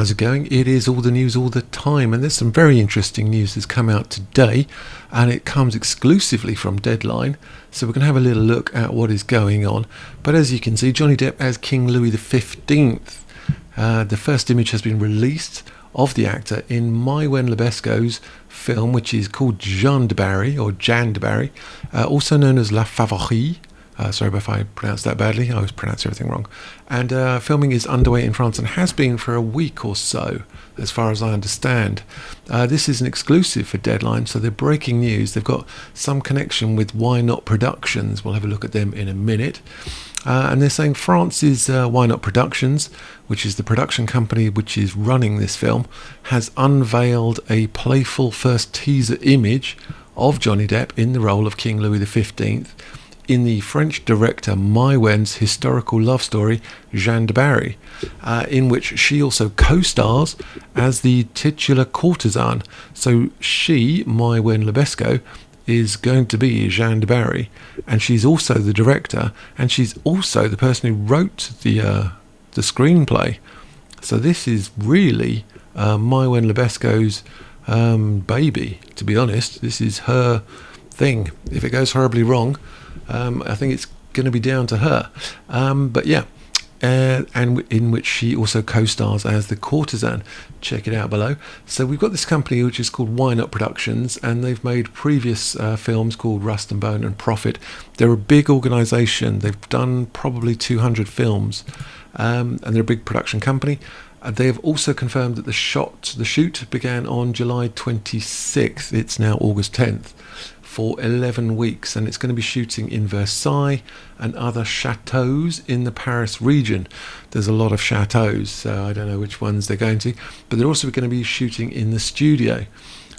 How's it going? It is all the news all the time, and there's some very interesting news that's come out today, and it comes exclusively from Deadline, so we're going to have a little look at what is going on. But as you can see, Johnny Depp as King Louis XV. The first image has been released of the actor in Maïwenn Lebesco's film, which is called Jeanne Du Barry, also known as La Favorite. Sorry if I pronounced that badly. I always pronounce everything wrong. And filming is underway in France and has been for a week or so, as far as I understand. This is an exclusive for Deadline, so they're breaking news. They've got some connection with Why Not Productions. We'll have a look at them in a minute. And they're saying France's Why Not Productions, which is the production company which is running this film, has unveiled a playful first teaser image of Johnny Depp in the role of King Louis XV in the French director Maïwenn's historical love story Jeanne Du Barry, in which she also co-stars as the titular courtesan. So she, Maïwenn Lebesco, is going to be Jeanne Du Barry, and she's also the director, and she's also the person who wrote the screenplay. So this is really Maïwenn Lebesco's baby, to be honest. This is her thing. If it goes horribly wrong, I think it's going to be down to her. But yeah, and in which she also co-stars as the courtesan. Check it out below. So we've got this company which is called Why Not Productions, and they've made previous films called Rust and Bone and Profit. They're a big organisation. They've done probably 200 films, and they're a big production company. They have also confirmed that the shoot began on July 26th. It's now August 10th. For 11 weeks, and it's going to be shooting in Versailles and other chateaux in the Paris region. There's a lot of chateaux, so I don't know which ones they're going to, but they're also going to be shooting in the studio.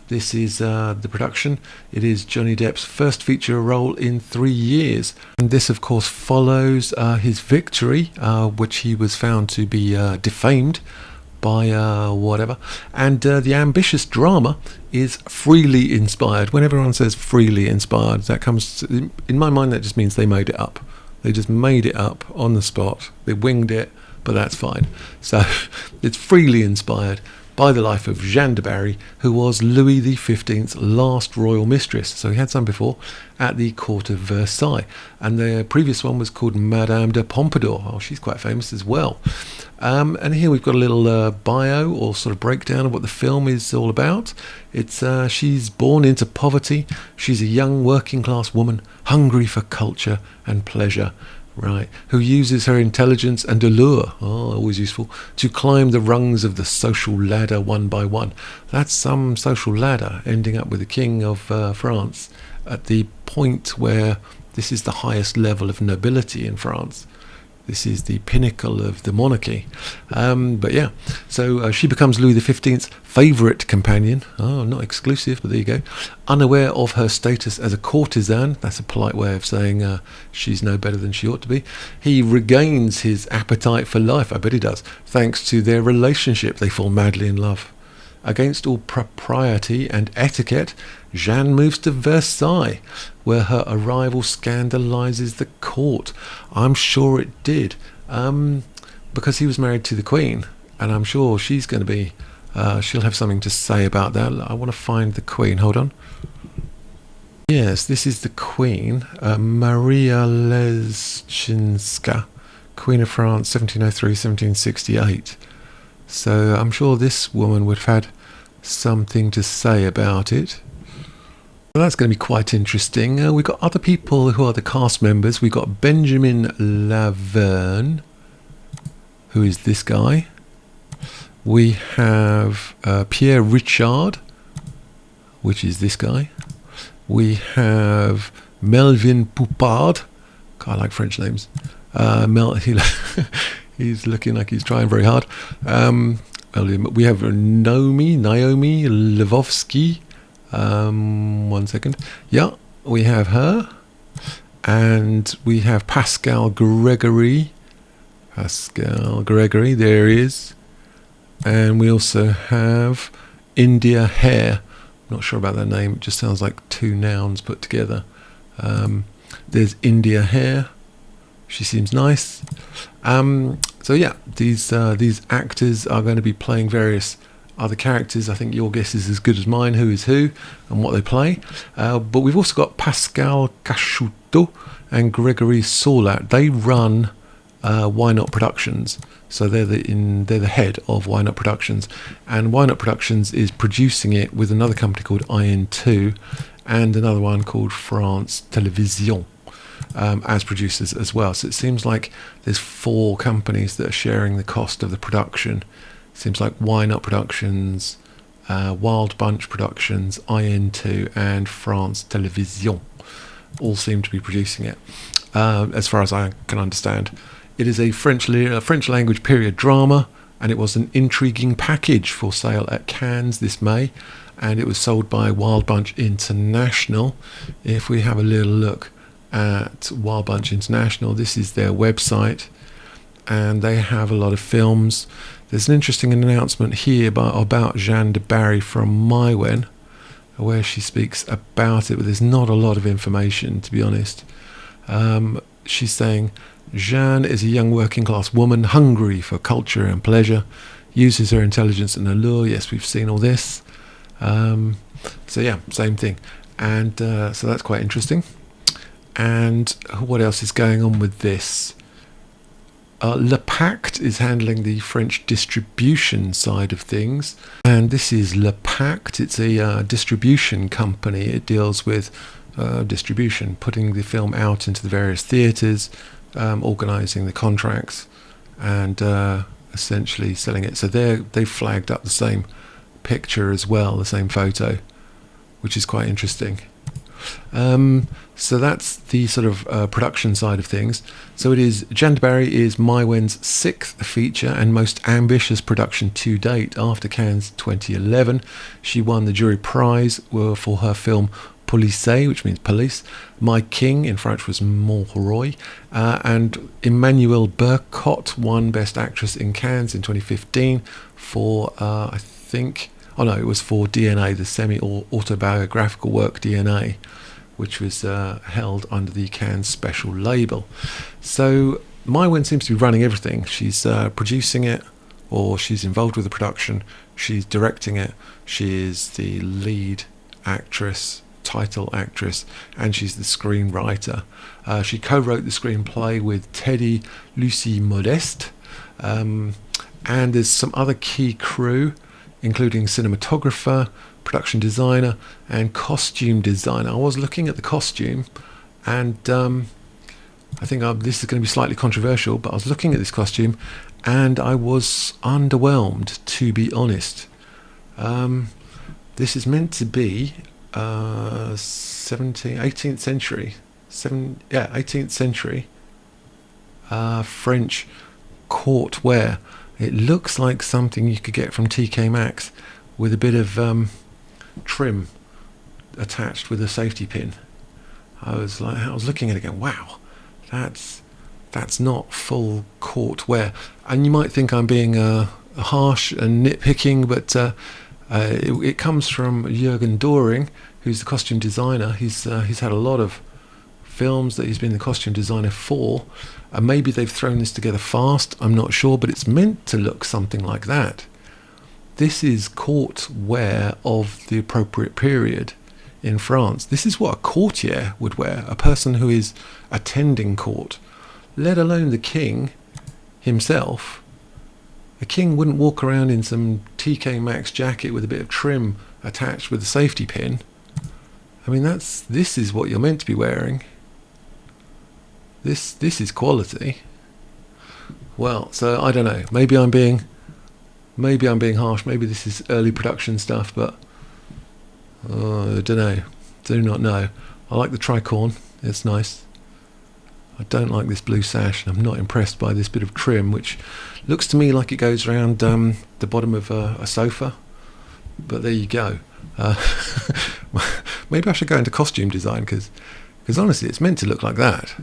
This is the production. It is Johnny Depp's first feature role in 3 years, and this of course follows his victory, which he was found to be defamed by whatever, and the ambitious drama is freely inspired. When everyone says freely inspired, that comes to, in my mind, that just means they made it up. They just made it up on the spot. They winged it, but that's fine. So it's freely inspired by the life of Jeanne Du Barry, who was Louis XV's last royal mistress. So he had some before at the court of Versailles, and the previous one was called Madame de Pompadour. Oh, she's quite famous as well. And here we've got a little bio or sort of breakdown of what the film is all about. It's she's born into poverty. She's a young working class woman hungry for culture and pleasure. Right, who uses her intelligence and allure, always useful, to climb the rungs of the social ladder one by one. That's some social ladder, ending up with the King of France at the point where this is the highest level of nobility in France. This is the pinnacle of the monarchy. But yeah, so she becomes Louis XV's favourite companion. Oh, not exclusive, but there you go. Unaware of her status as a courtesan, that's a polite way of saying she's no better than she ought to be. He regains his appetite for life, I bet he does, thanks to their relationship. They fall madly in love. Against all propriety and etiquette, Jeanne moves to Versailles, where her arrival scandalises the court. I'm sure it did, because he was married to the Queen, and I'm sure she's going to be, she'll have something to say about that. I want to find the Queen, hold on. Yes, this is the Queen, Maria Leschinska, Queen of France, 1703-1768. So I'm sure this woman would have had something to say about it. Well, that's going to be quite interesting. We've got other people who are the cast members. We've got Benjamin Laverne, who is this guy. We have Pierre Richard, which is this guy. We have Melvin Poupard. I like French names. He's looking like he's trying very hard. We have Naomi Lvovsky. One second. Yeah, we have her. And we have Pascal Gregory. There he is. And we also have India Hare. Not sure about that name. It just sounds like two nouns put together. There's India Hare. She seems nice. So yeah, these actors are going to be playing various other characters. I think your guess is as good as mine, who is who and what they play. But we've also got Pascal Casciuto and Gregory Solat. They run Why Not Productions. So they're the head of Why Not Productions, and Why Not Productions is producing it with another company called IN2 and another one called France Télévisions as producers as well. So it seems like there's 4 companies that are sharing the cost of the production. Seems like Why Not Productions, Wild Bunch Productions, IN2 and France Télévisions all seem to be producing it, as far as I can understand. It is a French language period drama, and it was an intriguing package for sale at Cannes this May, and it was sold by Wild Bunch International. If we have a little look at Wild Bunch International, this is their website, and they have a lot of films. There's an interesting announcement here about Jeanne Du Barry from Mywen, where she speaks about it, but there's not a lot of information, to be honest. She's saying, Jeanne is a young working class woman hungry for culture and pleasure, uses her intelligence and allure. Yes, we've seen all this. So yeah, same thing. And so that's quite interesting. And what else is going on with this? Le Pacte is handling the French distribution side of things, and this is Le Pacte. It's a distribution company. It deals with distribution, putting the film out into the various theatres, organising the contracts, and essentially selling it. So they've flagged up the same picture as well, the same photo, which is quite interesting. So that's the sort of production side of things. So it is, Jeanne Du Barry is Mywen's 6th feature and most ambitious production to date. After Cannes 2011, she won the jury prize for her film Police, which means police. My King in French was Mon Roi, and Emmanuelle Bercotte won Best Actress in Cannes in 2015 for it was for DNA, the semi-autobiographical work DNA, which was held under the Cannes special label. So Mywen seems to be running everything. She's producing it, or she's involved with the production. She's directing it. She is the lead actress, title actress, and she's the screenwriter. She co-wrote the screenplay with Teddy Lucie Modeste, and there's some other key crew, including cinematographer, production designer and costume designer. I was looking at the costume, and I think this is going to be slightly controversial, but I was looking at this costume and I was underwhelmed, to be honest. This is meant to be 18th century French court wear. It looks like something you could get from TK Maxx with a bit of trim attached with a safety pin. I was looking at it going, wow, that's not full court wear. And you might think I'm being harsh and nitpicking, but it comes from Jürgen Doring, who's the costume designer. He's had a lot of films that he's been the costume designer for, and maybe they've thrown this together fast, I'm not sure, but it's meant to look something like that. This is court wear of the appropriate period in France. This is what a courtier would wear, a person who is attending court, let alone the king himself. A king wouldn't walk around in some TK Maxx jacket with a bit of trim attached with a safety pin. I mean, this is what you're meant to be wearing. This is quality. Well, so I don't know. Maybe I'm being harsh. Maybe this is early production stuff, but I don't know. Do not know. I like the tricorn. It's nice. I don't like this blue sash, and I'm not impressed by this bit of trim, which looks to me like it goes around the bottom of a sofa. But there you go. Maybe I should go into costume design, because honestly, it's meant to look like that.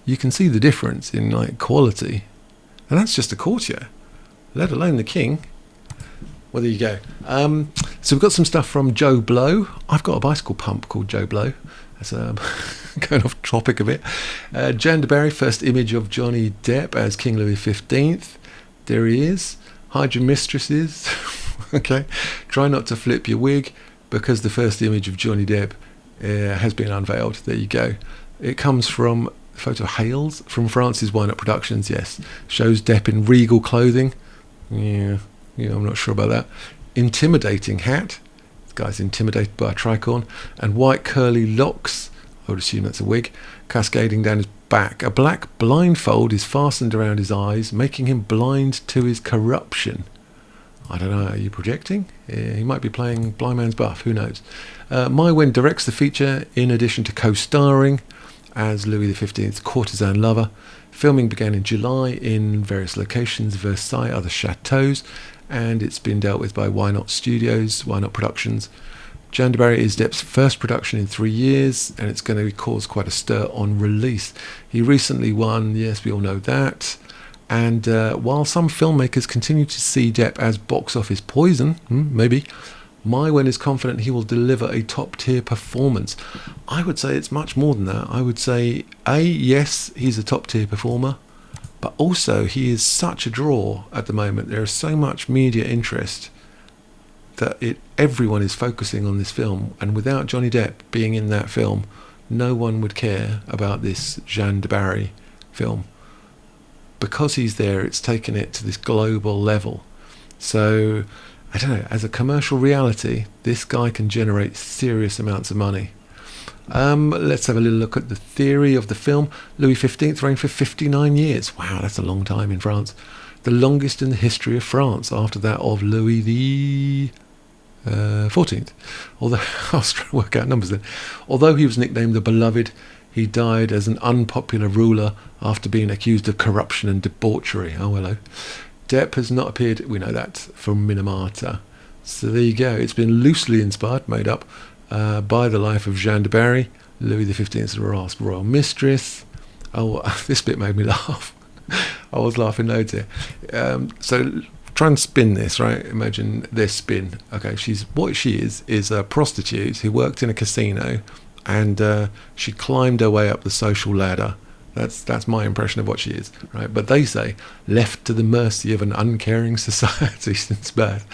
You can see the difference in like quality, and that's just a courtier, let alone the king. Well, there you go. So we've got some stuff from Joe Blow. I've got a bicycle pump called Joe Blow. That's going off topic a bit. Jeanne Du Barry, first image of Johnny Depp as King Louis XV. There he is. Hide your mistresses. Okay. Try not to flip your wig, because the first image of Johnny Depp has been unveiled. There you go. It comes from a photo of Hales from France's Wine Up Productions. Yes. Shows Depp in regal clothing. Yeah, I'm not sure about that. Intimidating hat. This guy's intimidated by a tricorn. And white curly locks. I would assume that's a wig. Cascading down his back. A black blindfold is fastened around his eyes, making him blind to his corruption. I don't know, are you projecting? He might be playing Blind Man's Buff, who knows. My Wen directs the feature in addition to co-starring as Louis XV's courtesan lover. Filming began in July in various locations, Versailles, other chateaux, and it's been dealt with by Why Not Studios, Why Not Productions. Jeanne Du Barry is Depp's first production in 3 years, and it's going to cause quite a stir on release. He recently won, yes, we all know that. And while some filmmakers continue to see Depp as box office poison, maybe, My Wen is confident he will deliver a top-tier performance. I would say it's much more than that. I would say, yes, he's a top-tier performer, but also he is such a draw at the moment. There is so much media interest that everyone is focusing on this film, and without Johnny Depp being in that film, no one would care about this Jeanne Du Barry film. Because he's there, it's taken it to this global level. So, I don't know, as a commercial reality, this guy can generate serious amounts of money. Let's have a little look at the theory of the film. Louis XV reigned for 59 years. Wow, that's a long time in France. The longest in the history of France, after that of Louis the 14th. Although, I was trying to work out numbers then. Although he was nicknamed the Beloved, he died as an unpopular ruler after being accused of corruption and debauchery. Oh, hello. Depp has not appeared, we know that, from Minamata. So there you go. It's been loosely inspired, made up, by the life of Jeanne Du Barry, Louis XV's last royal mistress. Oh, this bit made me laugh. I was laughing loads here. So try and spin this, right? Imagine this spin. Okay, what she is a prostitute who worked in a casino, and she climbed her way up the social ladder. That's my impression of what she is, right? But they say, left to the mercy of an uncaring society since birth.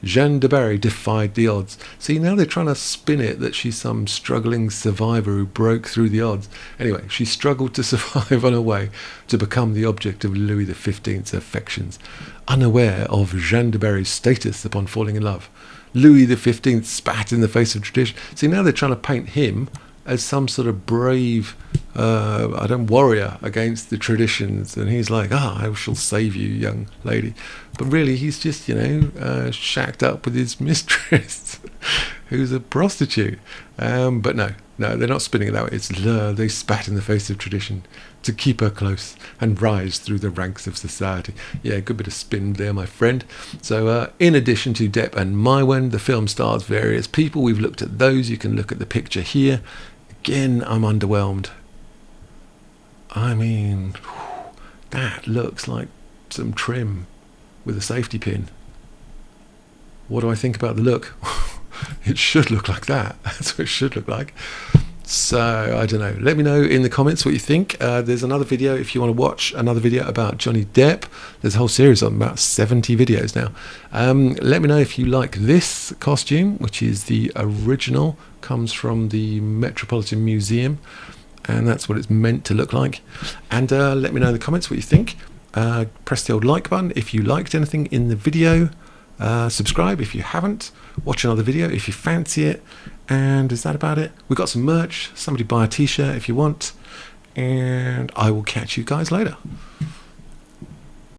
Jeanne Du Barry defied the odds. See, now they're trying to spin it that she's some struggling survivor who broke through the odds. Anyway, she struggled to survive on her way to become the object of Louis XV's affections, unaware of Jeanne Du Barry's status upon falling in love. Louis XV spat in the face of tradition. See, now they're trying to paint him as some sort of brave warrior against the traditions, and he's like, I shall save you, young lady. But really, he's just, shacked up with his mistress, who's a prostitute. But no, they're not spinning it that way. It's they spat in the face of tradition to keep her close and rise through the ranks of society. Yeah, good bit of spin there, my friend. So in addition to Depp and My Wen, the film stars various people. We've looked at those. You can look at the picture here. Again, I'm underwhelmed. I mean, that looks like some trim with a safety pin. What do I think about the look? It should look like that. That's what it should look like. So, I don't know. Let me know in the comments what you think. There's another video if you want to watch another video about Johnny Depp. There's a whole series of them, about 70 videos now. Let me know if you like this costume, which is the original, comes from the Metropolitan Museum, and that's what it's meant to look like. And let me know in the comments what you think. Press the old like button if you liked anything in the video. Subscribe if you haven't. Watch another video if you fancy it. And is that about it? We've got some merch. Somebody buy a t-shirt if you want. And I will catch you guys later.